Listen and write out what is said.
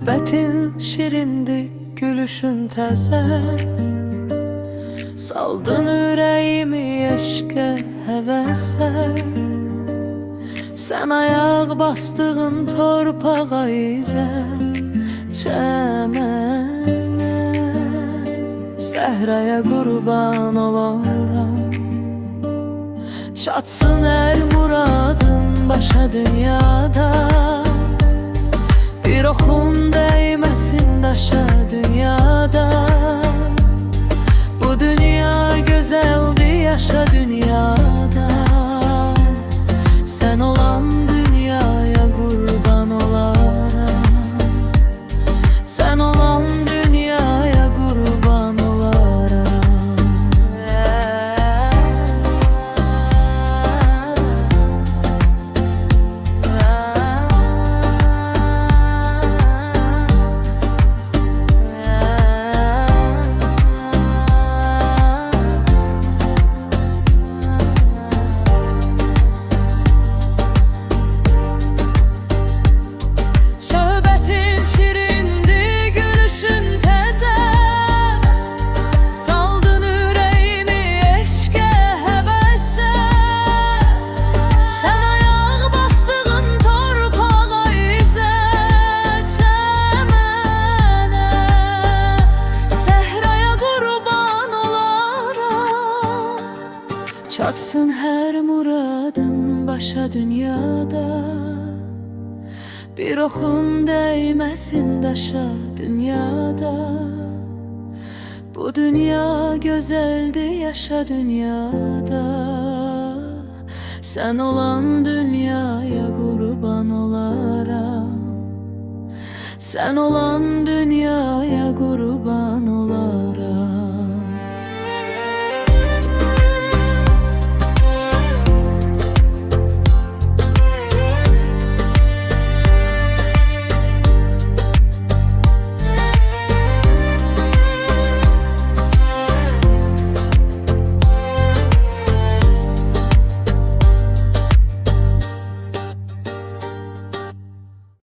Söhbətin şirindi, gülüşün təzə. Saldın ürəyimi eşqə, həvəsə. Sən ayaq bastığın torpağa izə, çəmənə. Səhraya qurban olaram, çatsın hər muradın başa dünyada. Bir oxun dəyməsin daşa dünyada. Bu dünya gözəldir, yaşa dünyada. Sən olan dünyaya qurban olaram, sən olan dünyaya qurban olaram. Çatsın hər muradın başa dünyada. Bir oxun dəyməsin daşa dünyada. Bu dünya gözəldir, yaşa dünyada. Sən olan dünyaya qurban olaram, sən olan dünyaya qurban